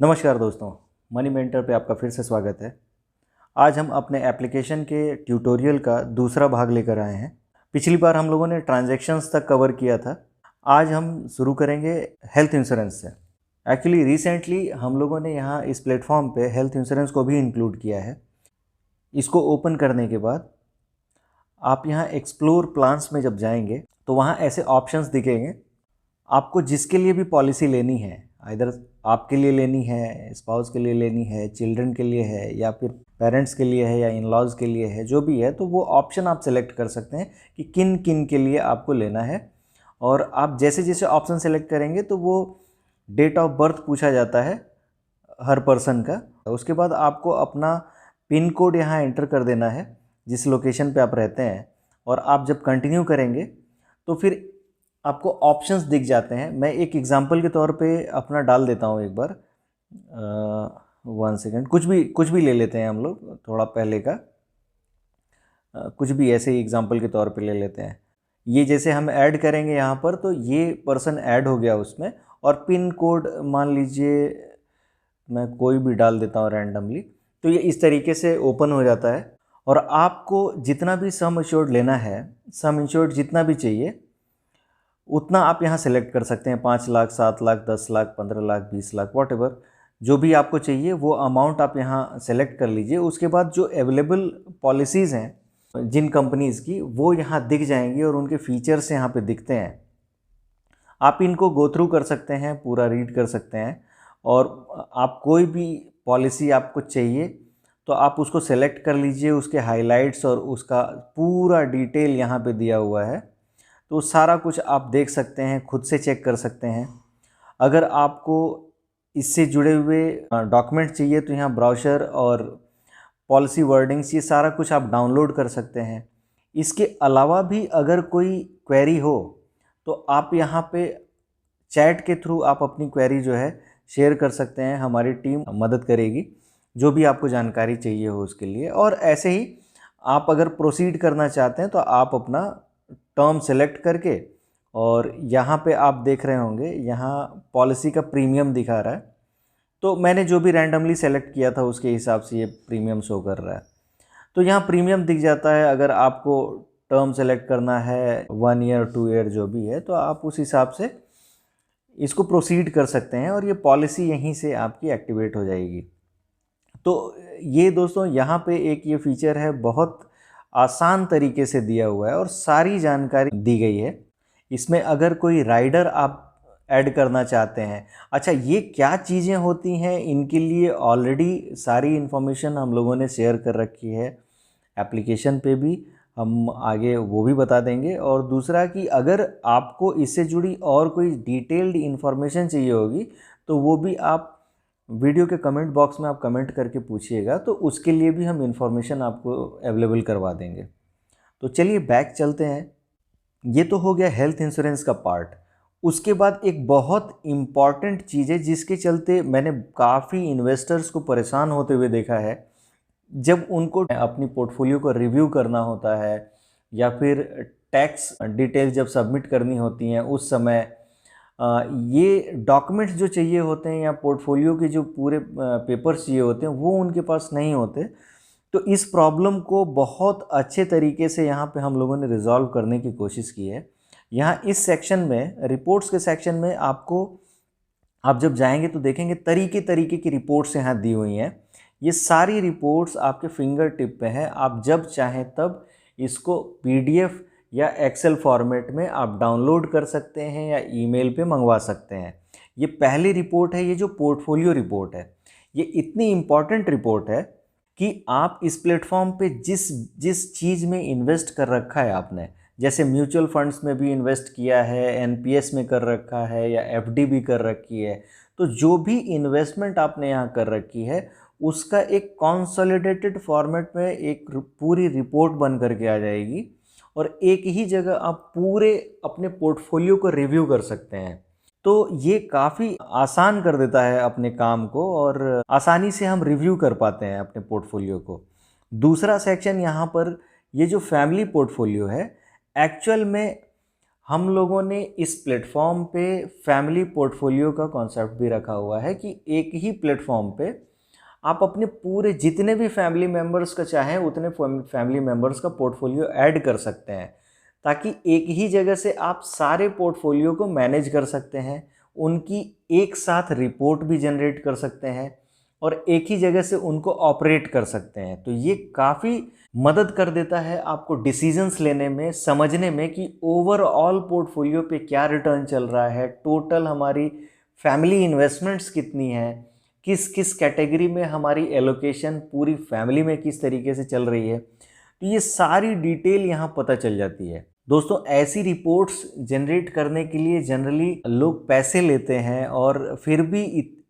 नमस्कार दोस्तों, money mentor पे आपका फिर से स्वागत है। आज हम अपने एप्लीकेशन के ट्यूटोरियल का दूसरा भाग लेकर आए हैं। पिछली बार हम लोगों ने ट्रांजैक्शंस तक कवर किया था। आज हम शुरू करेंगे हेल्थ इंश्योरेंस से। एक्चुअली रिसेंटली हम लोगों ने यहाँ इस प्लेटफॉर्म पे हेल्थ इंश्योरेंस को भी इंक्लूड किया है। इसको ओपन करने के बाद आप यहाँ एक्सप्लोर प्लान्स में जब जाएंगे तो वहाँ ऐसे ऑप्शंस दिखेंगे। आपको जिसके लिए भी पॉलिसी लेनी है, इधर आपके लिए लेनी है, स्पाउस के लिए लेनी है, चिल्ड्रन के लिए है, या फिर पेरेंट्स के लिए है, या इन लॉज के लिए है, जो भी है, तो वो ऑप्शन आप सेलेक्ट कर सकते हैं कि किन किन के लिए आपको लेना है। और आप जैसे जैसे ऑप्शन सेलेक्ट करेंगे तो वो डेट ऑफ बर्थ पूछा जाता है हर पर्सन का। उसके बाद आपको अपना पिन कोड यहाँ एंटर कर देना है जिस लोकेशन पे आप रहते हैं। और आप जब कंटिन्यू करेंगे तो फिर आपको ऑप्शंस दिख जाते हैं। मैं एक एग्जांपल के तौर पे अपना डाल देता हूँ एक बार। 1 सेकेंड, कुछ भी ले लेते हैं हम लोग, थोड़ा पहले का कुछ भी ऐसे ही एग्जांपल के तौर पे ले लेते हैं। ये जैसे हम ऐड करेंगे यहाँ पर तो ये पर्सन ऐड हो गया उसमें। और पिन कोड मान लीजिए मैं कोई भी डाल देता हूँ रैंडमली, तो ये इस तरीके से ओपन हो जाता है। और आपको जितना भी सम इंश्योर्ड लेना है, सम इंश्योर्ड जितना भी चाहिए उतना आप यहाँ सेलेक्ट कर सकते हैं। 5 लाख, 7 लाख, 10 लाख, 15 लाख, 20 लाख, वॉटेवर जो भी आपको चाहिए वो अमाउंट आप यहाँ सेलेक्ट कर लीजिए। उसके बाद जो अवेलेबल पॉलिसीज़ हैं जिन कंपनीज़ की, वो यहाँ दिख जाएंगी और उनके फीचर्स यहाँ पे दिखते हैं। आप इनको गो थ्रू कर सकते हैं, पूरा रीड कर सकते हैं। और आप कोई भी पॉलिसी आपको चाहिए तो आप उसको सेलेक्ट कर लीजिए, उसके हाइलाइट्स और उसका पूरा डिटेल यहाँ पे दिया हुआ है। तो सारा कुछ आप देख सकते हैं, खुद से चेक कर सकते हैं। अगर आपको इससे जुड़े हुए डॉक्यूमेंट चाहिए तो यहाँ ब्राउज़र और पॉलिसी वर्डिंग्स, ये सारा कुछ आप डाउनलोड कर सकते हैं। इसके अलावा भी अगर कोई क्वेरी हो तो आप यहाँ पे चैट के थ्रू आप अपनी क्वेरी जो है शेयर कर सकते हैं। हमारी टीम मदद करेगी जो भी आपको जानकारी चाहिए हो उसके लिए। और ऐसे ही आप अगर प्रोसीड करना चाहते हैं तो आप अपना टर्म सेलेक्ट करके, और यहाँ पे आप देख रहे होंगे यहाँ पॉलिसी का प्रीमियम दिखा रहा है। तो मैंने जो भी रैंडमली सेलेक्ट किया था उसके हिसाब से ये प्रीमियम शो कर रहा है। तो यहाँ प्रीमियम दिख जाता है। अगर आपको टर्म सेलेक्ट करना है 1 ईयर 2 ईयर जो भी है, तो आप उस हिसाब से इसको प्रोसीड कर सकते हैं और ये पॉलिसी यहीं से आपकी एक्टिवेट हो जाएगी। तो ये दोस्तों यहाँ पे एक ये फीचर है, बहुत आसान तरीके से दिया हुआ है और सारी जानकारी दी गई है इसमें। अगर कोई राइडर आप ऐड करना चाहते हैं, अच्छा ये क्या चीज़ें होती हैं, इनके लिए ऑलरेडी सारी इन्फॉर्मेशन हम लोगों ने शेयर कर रखी है एप्लीकेशन पे भी, हम आगे वो भी बता देंगे। और दूसरा कि अगर आपको इससे जुड़ी और कोई डिटेल्ड इन्फॉर्मेशन चाहिए होगी तो वो भी आप वीडियो के कमेंट बॉक्स में आप कमेंट करके पूछिएगा, तो उसके लिए भी हम इन्फॉर्मेशन आपको अवेलेबल करवा देंगे। तो चलिए बैक चलते हैं। ये तो हो गया हेल्थ इंश्योरेंस का पार्ट। उसके बाद एक बहुत इम्पॉर्टेंट चीज़ है जिसके चलते मैंने काफ़ी इन्वेस्टर्स को परेशान होते हुए देखा है। जब उनको अपनी पोर्टफोलियो को रिव्यू करना होता है या फिर टैक्स डिटेल जब सबमिट करनी होती हैं, उस समय ये डॉक्यूमेंट्स जो चाहिए होते हैं या पोर्टफोलियो के जो पूरे पेपर्स चाहिए होते हैं वो उनके पास नहीं होते। तो इस प्रॉब्लम को बहुत अच्छे तरीके से यहाँ पे हम लोगों ने रिजॉल्व करने की कोशिश की है। यहाँ इस सेक्शन में, रिपोर्ट्स के सेक्शन में, आपको आप जब जाएंगे तो देखेंगे तरीके तरीके की रिपोर्ट्स यहाँ दी हुई हैं। ये सारी रिपोर्ट्स आपके फिंगर टिप पे हैं। आप जब चाहें तब इसको PDF या एक्सेल फॉर्मेट में आप डाउनलोड कर सकते हैं या ईमेल पे मंगवा सकते हैं। ये पहली रिपोर्ट है, ये जो पोर्टफोलियो रिपोर्ट है, ये इतनी इम्पॉर्टेंट रिपोर्ट है कि आप इस प्लेटफॉर्म पे जिस जिस चीज़ में इन्वेस्ट कर रखा है आपने, जैसे म्यूचुअल फंड्स में भी इन्वेस्ट किया है, NPS में कर रखा है या FD भी कर रखी है, तो जो भी इन्वेस्टमेंट आपने यहाँ कर रखी है उसका एक कंसोलिडेटेड फॉर्मेट में एक पूरी रिपोर्ट बन करके आ जाएगी। और एक ही जगह आप पूरे अपने पोर्टफोलियो को रिव्यू कर सकते हैं। तो ये काफ़ी आसान कर देता है अपने काम को और आसानी से हम रिव्यू कर पाते हैं अपने पोर्टफोलियो को। दूसरा सेक्शन यहाँ पर, ये जो फैमिली पोर्टफोलियो है, एक्चुअल में हम लोगों ने इस प्लेटफॉर्म पे फैमिली पोर्टफोलियो का कॉन्सेप्ट भी रखा हुआ है कि एक ही प्लेटफॉर्म पे आप अपने पूरे जितने भी फैमिली मेम्बर्स का चाहें उतने फैमिली मेम्बर्स का पोर्टफोलियो ऐड कर सकते हैं, ताकि एक ही जगह से आप सारे पोर्टफोलियो को मैनेज कर सकते हैं, उनकी एक साथ रिपोर्ट भी जनरेट कर सकते हैं और एक ही जगह से उनको ऑपरेट कर सकते हैं। तो ये काफ़ी मदद कर देता है आपको डिसीजंस लेने में, समझने में कि ओवरऑल पोर्टफोलियो पे क्या रिटर्न चल रहा है, टोटल हमारी फैमिली इन्वेस्टमेंट्स कितनी है, किस किस कैटेगरी में हमारी एलोकेशन पूरी फैमिली में किस तरीके से चल रही है। तो ये सारी डिटेल यहाँ पता चल जाती है। दोस्तों, ऐसी रिपोर्ट्स जनरेट करने के लिए जनरली लोग पैसे लेते हैं और फिर भी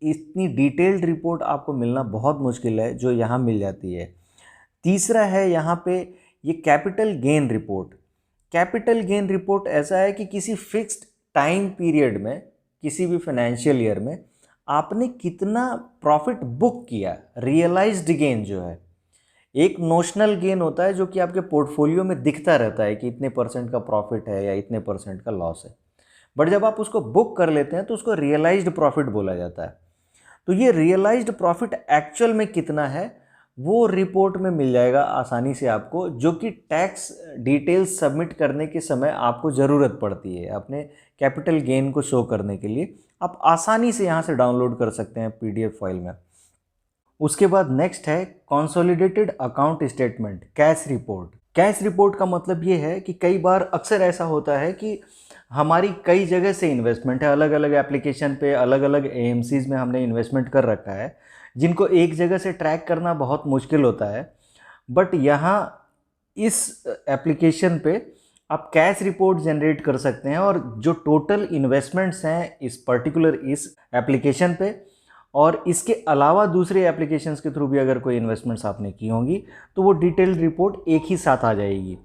इतनी डिटेल्ड रिपोर्ट आपको मिलना बहुत मुश्किल है, जो यहाँ मिल जाती है। तीसरा है यहाँ पे ये capital gain report. Capital gain report ऐसा है कि किसी फिक्स्ड टाइम पीरियड में, किसी भी फाइनेंशियल ईयर में आपने कितना प्रॉफिट बुक किया, रियलाइज्ड गेन जो है। एक नोशनल गेन होता है जो कि आपके पोर्टफोलियो में दिखता रहता है कि इतने % का प्रॉफिट है या इतने % का लॉस है, बट जब आप उसको बुक कर लेते हैं तो उसको रियलाइज्ड प्रॉफिट बोला जाता है। तो ये रियलाइज्ड प्रॉफिट एक्चुअल में कितना है वो रिपोर्ट में मिल जाएगा आसानी से आपको, जो कि टैक्स डिटेल्स सबमिट करने के समय आपको ज़रूरत पड़ती है अपने कैपिटल गेन को शो करने के लिए। आप आसानी से यहाँ से डाउनलोड कर सकते हैं PDF फाइल में। उसके बाद नेक्स्ट है consolidated account statement, cash report. Cash report का मतलब ये है कि कई बार अक्सर ऐसा होता है कि हमारी कई जगह से इन्वेस्टमेंट है, अलग अलग एप्लीकेशन पे, अलग अलग AMCs में हमने इन्वेस्टमेंट कर रखा है, जिनको एक जगह से ट्रैक करना बहुत मुश्किल होता है। बट यहाँ इस एप्लीकेशन पे आप कैश रिपोर्ट जनरेट कर सकते हैं और जो टोटल इन्वेस्टमेंट्स हैं इस पर्टिकुलर इस एप्लीकेशन पे, और इसके अलावा दूसरे एप्लीकेशंस के थ्रू भी अगर कोई इन्वेस्टमेंट्स आपने की होंगी तो वो डिटेल्ड रिपोर्ट एक ही साथ आ जाएगी।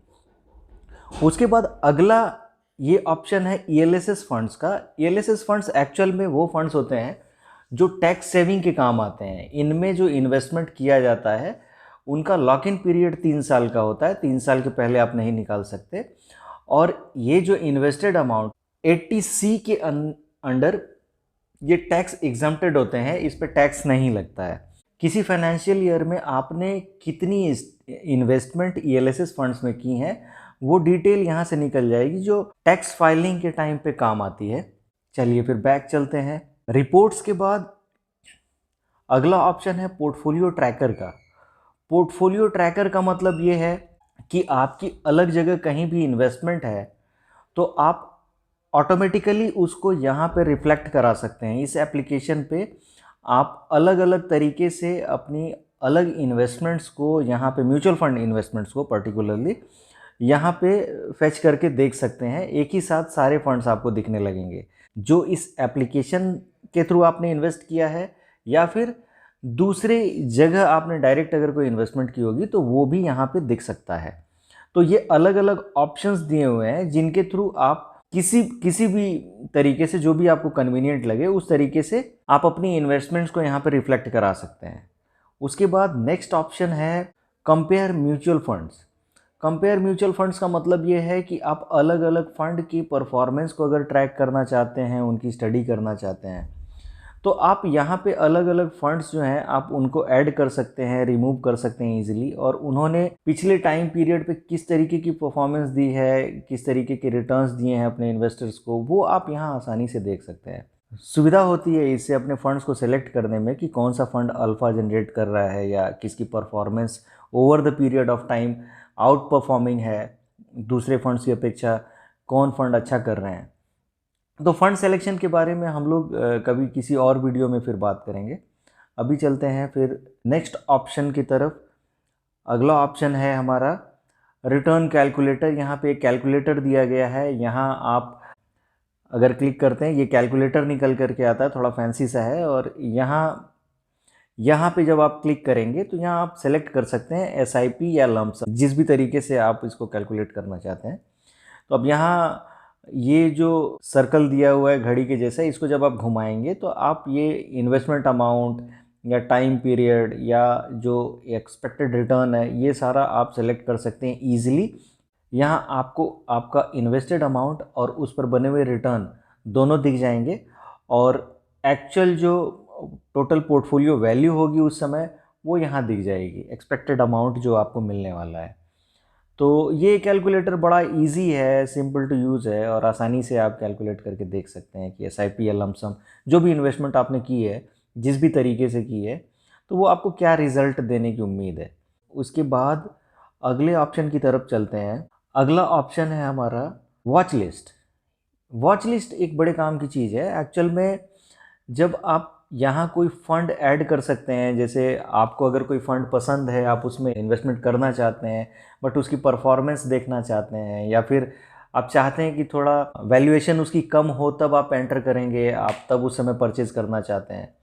उसके बाद अगला ये ऑप्शन है ELSS फंड्स का। ELSS फंड्स एक्चुअल में वो फंड्स होते हैं जो टैक्स सेविंग के काम आते हैं। इनमें जो इन्वेस्टमेंट किया जाता है उनका लॉक इन पीरियड 3 साल का होता है, 3 साल के पहले आप नहीं निकाल सकते। और ये जो इन्वेस्टेड अमाउंट 80C के अंडर ये टैक्स एग्जम्प्टेड होते हैं, इस पर टैक्स नहीं लगता है। किसी फाइनेंशियल ईयर में आपने कितनी इन्वेस्टमेंट ELSS फंड्स में की हैं वो डिटेल यहाँ से निकल जाएगी, जो टैक्स फाइलिंग के टाइम पे काम आती है। चलिए फिर बैक चलते हैं। रिपोर्ट्स के बाद अगला ऑप्शन है पोर्टफोलियो ट्रैकर का। पोर्टफोलियो ट्रैकर का मतलब ये है कि आपकी अलग जगह कहीं भी इन्वेस्टमेंट है तो आप ऑटोमेटिकली उसको यहाँ पे रिफ्लेक्ट करा सकते हैं। इस एप्लीकेशन पे आप अलग अलग तरीके से अपनी अलग इन्वेस्टमेंट्स को, यहाँ पे म्यूचुअल फंड इन्वेस्टमेंट्स को पर्टिकुलरली यहाँ पे फेच करके देख सकते हैं। एक ही साथ सारे फंड्स आपको दिखने लगेंगे जो इस एप्लीकेशन के थ्रू आपने इन्वेस्ट किया है, या फिर दूसरे जगह आपने डायरेक्ट अगर कोई इन्वेस्टमेंट की होगी तो वो भी यहाँ पे दिख सकता है। तो ये अलग अलग ऑप्शंस दिए हुए हैं जिनके थ्रू आप किसी भी तरीके से, जो भी आपको कन्वीनियंट लगे उस तरीके से आप अपनी इन्वेस्टमेंट्स को यहाँ पे रिफ्लेक्ट करा सकते हैं। उसके बाद नेक्स्ट ऑप्शन है compare mutual funds. Compare mutual funds का मतलब ये है कि आप अलग अलग फंड की परफॉर्मेंस को अगर ट्रैक करना चाहते हैं, उनकी स्टडी करना चाहते हैं, तो आप यहाँ पे अलग अलग फंड्स जो हैं आप उनको ऐड कर सकते हैं, रिमूव कर सकते हैं इजीली, और उन्होंने पिछले टाइम पीरियड पे किस तरीके की परफॉर्मेंस दी है, किस तरीके के रिटर्न्स दिए हैं अपने इन्वेस्टर्स को, वो आप यहाँ आसानी से देख सकते हैं। सुविधा होती है इससे अपने फंड्स को सेलेक्ट करने में कि कौन सा फंड अल्फ़ा जनरेट कर रहा है या किसकी performance over the period of time out performing है, दूसरे फंड्स की अपेक्षा कौन फंड अच्छा कर रहे हैं। तो फंड सिलेक्शन के बारे में हम लोग कभी किसी और वीडियो में फिर बात करेंगे। अभी चलते हैं फिर नेक्स्ट ऑप्शन की तरफ। अगला ऑप्शन है हमारा रिटर्न कैलकुलेटर। यहाँ पे एक कैलकुलेटर दिया गया है, यहाँ आप अगर क्लिक करते हैं ये कैलकुलेटर निकल करके आता है, थोड़ा फैंसी सा है। और यहाँ पे जब आप क्लिक करेंगे तो यहाँ आप सेलेक्ट कर सकते हैं SIP या लम्प सम, जिस भी तरीके से आप इसको कैलकुलेट करना चाहते हैं। तो अब यहाँ ये जो सर्कल दिया हुआ है घड़ी के जैसा, इसको जब आप घुमाएंगे तो आप ये इन्वेस्टमेंट अमाउंट या टाइम पीरियड या जो एक्सपेक्टेड रिटर्न है ये सारा आप सेलेक्ट कर सकते हैं ईजिली यहाँ आपको आपका इन्वेस्टेड अमाउंट और उस पर बने हुए रिटर्न दोनों दिख जाएंगे, और एक्चुअल जो टोटल पोर्टफोलियो वैल्यू होगी उस समय वो यहाँ दिख जाएगी, एक्सपेक्टेड अमाउंट जो आपको मिलने वाला है। तो ये कैलकुलेटर बड़ा इजी है, सिंपल टू यूज़ है, और आसानी से आप कैलकुलेट करके देख सकते हैं कि एसआईपी या लमसम जो भी इन्वेस्टमेंट आपने की है, जिस भी तरीके से की है, तो वो आपको क्या रिज़ल्ट देने की उम्मीद है। उसके बाद अगले ऑप्शन की तरफ चलते हैं। अगला ऑप्शन है हमारा वॉच लिस्ट। वॉच लिस्ट एक बड़े काम की चीज़ है एक्चुअल में। जब आप यहाँ कोई फ़ंड ऐड कर सकते हैं, जैसे आपको अगर कोई फ़ंड पसंद है, आप उसमें इन्वेस्टमेंट करना चाहते हैं बट उसकी परफॉर्मेंस देखना चाहते हैं, या फिर आप चाहते हैं कि थोड़ा वैल्यूएशन उसकी कम हो तब आप एंटर करेंगे, आप तब उस समय परचेज़ करना चाहते हैं,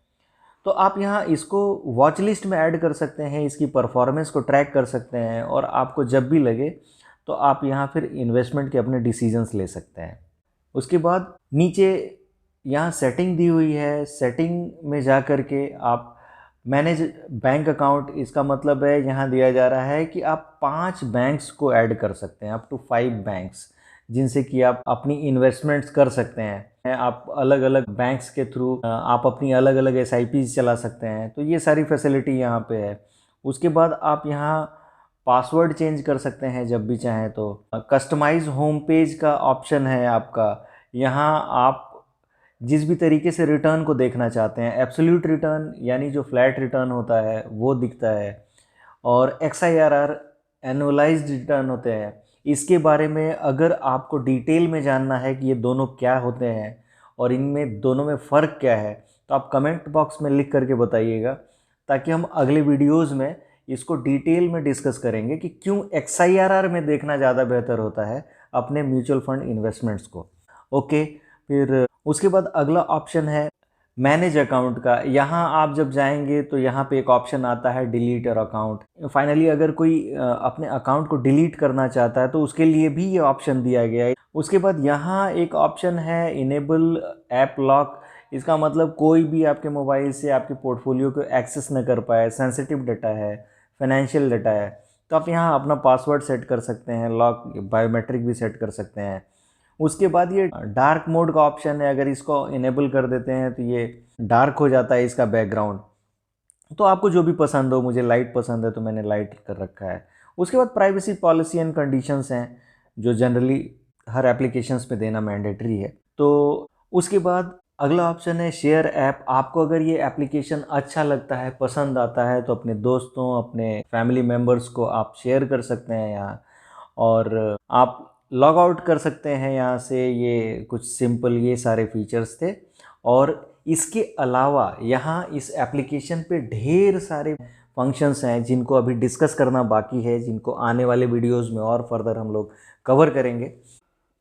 तो आप यहाँ इसको वॉच लिस्ट में ऐड कर सकते हैं, इसकी परफॉर्मेंस को ट्रैक कर सकते हैं, और आपको जब भी लगे तो आप यहाँ फिर इन्वेस्टमेंट के अपने डिसीजंस ले सकते हैं। उसके बाद नीचे यहाँ सेटिंग दी हुई है, सेटिंग में जा कर के आप मैनेज बैंक अकाउंट, इसका मतलब है यहाँ दिया जा रहा है कि आप 5 बैंक्स को ऐड कर सकते हैं, अप टू 5 बैंक्स, जिनसे कि आप अपनी इन्वेस्टमेंट्स कर सकते हैं। आप अलग अलग बैंक्स के थ्रू आप अपनी अलग अलग एसआईपीज चला सकते हैं, तो ये सारी फैसिलिटी यहाँ पे है। उसके बाद आप यहाँ पासवर्ड चेंज कर सकते हैं जब भी चाहें। तो कस्टमाइज होम पेज का ऑप्शन है आपका, यहाँ आप जिस भी तरीके से रिटर्न को देखना चाहते हैं, एब्सोल्यूट रिटर्न यानी जो फ्लैट रिटर्न होता है वो दिखता है, और XIRR एनुअलाइज्ड रिटर्न होते हैं। इसके बारे में अगर आपको डिटेल में जानना है कि ये दोनों क्या होते हैं और इनमें दोनों में फ़र्क क्या है, तो आप कमेंट बॉक्स में लिख करके बताइएगा, ताकि हम अगले वीडियोज़ में इसको डिटेल में डिस्कस करेंगे कि क्यों XIRR में देखना ज़्यादा बेहतर होता है अपने म्यूचुअल फंड इन्वेस्टमेंट्स को। ओके, फिर उसके बाद अगला ऑप्शन है मैनेज अकाउंट का। यहाँ आप जब जाएंगे तो यहाँ पे एक ऑप्शन आता है डिलीट योर अकाउंट। फाइनली अगर कोई अपने अकाउंट को डिलीट करना चाहता है तो उसके लिए भी ये ऑप्शन दिया गया है। उसके बाद यहाँ एक ऑप्शन है इनेबल ऐप लॉक। इसका मतलब कोई भी आपके मोबाइल से आपके पोर्टफोलियो को एक्सेस न कर पाए, सेंसिटिव डाटा है, फाइनेंशियल डाटा है, तो आप यहाँ अपना पासवर्ड सेट कर सकते हैं, लॉक बायोमेट्रिक भी सेट कर सकते हैं। उसके बाद ये डार्क मोड का ऑप्शन है, अगर इसको इनेबल कर देते हैं तो ये डार्क हो जाता है इसका बैकग्राउंड। तो आपको जो भी पसंद हो, मुझे लाइट पसंद है तो मैंने लाइट कर रखा है। उसके बाद प्राइवेसी पॉलिसी एंड कंडीशंस हैं जो जनरली हर एप्लीकेशंस पे देना मैंडेटरी है। तो उसके बाद अगला ऑप्शन है शेयर ऐप। आपको अगर ये एप्लीकेशन अच्छा लगता है, पसंद आता है, तो अपने दोस्तों, अपने फैमिली मेम्बर्स को आप शेयर कर सकते हैं यहाँ, और आप लॉग आउट कर सकते हैं यहाँ से। ये कुछ सिंपल ये सारे फीचर्स थे, और इसके अलावा यहाँ इस एप्लीकेशन पे ढेर सारे फंक्शंस हैं जिनको अभी डिस्कस करना बाकी है, जिनको आने वाले वीडियोस में और फर्दर हम लोग कवर करेंगे।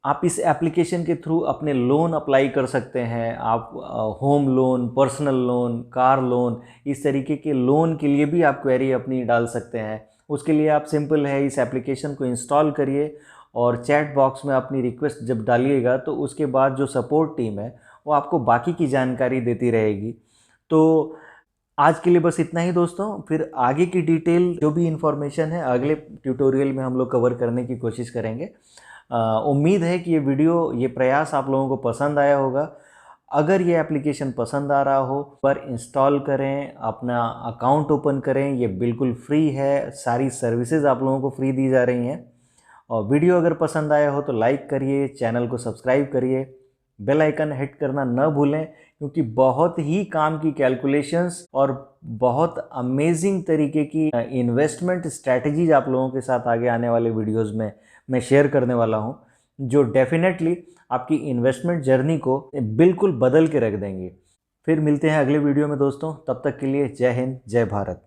आप इस एप्लीकेशन के थ्रू अपने लोन अप्लाई कर सकते हैं। आप home loan, personal loan, car loan, इस तरीके के लोन के लिए भी आप क्वेरी अपनी डाल सकते हैं। उसके लिए आप सिंपल है, इस एप्लीकेशन को इंस्टॉल करिए और चैट बॉक्स में अपनी रिक्वेस्ट जब डालिएगा तो उसके बाद जो सपोर्ट टीम है वो आपको बाकी की जानकारी देती रहेगी। तो आज के लिए बस इतना ही दोस्तों, फिर आगे की डिटेल जो भी इन्फॉर्मेशन है अगले ट्यूटोरियल में हम लोग कवर करने की कोशिश करेंगे। उम्मीद है कि ये वीडियो, ये प्रयास आप लोगों को पसंद आया होगा। अगर ये एप्लीकेशन पसंद आ रहा हो पर इंस्टॉल करें, अपना अकाउंट ओपन करें, ये बिल्कुल फ्री है, सारी सर्विसेज आप लोगों को फ्री दी जा रही हैं। और वीडियो अगर पसंद आया हो तो लाइक करिए, चैनल को सब्सक्राइब करिए, बेल आइकन हिट करना न भूलें, क्योंकि बहुत ही काम की कैलकुलेशंस और बहुत अमेजिंग तरीके की इन्वेस्टमेंट स्ट्रैटेजीज आप लोगों के साथ आगे आने वाले वीडियोस में मैं शेयर करने वाला हूं, जो डेफिनेटली आपकी इन्वेस्टमेंट जर्नी को बिल्कुल बदल के रख देंगे। फिर मिलते हैं अगले वीडियो में दोस्तों, तब तक के लिए जय हिंद, जय भारत।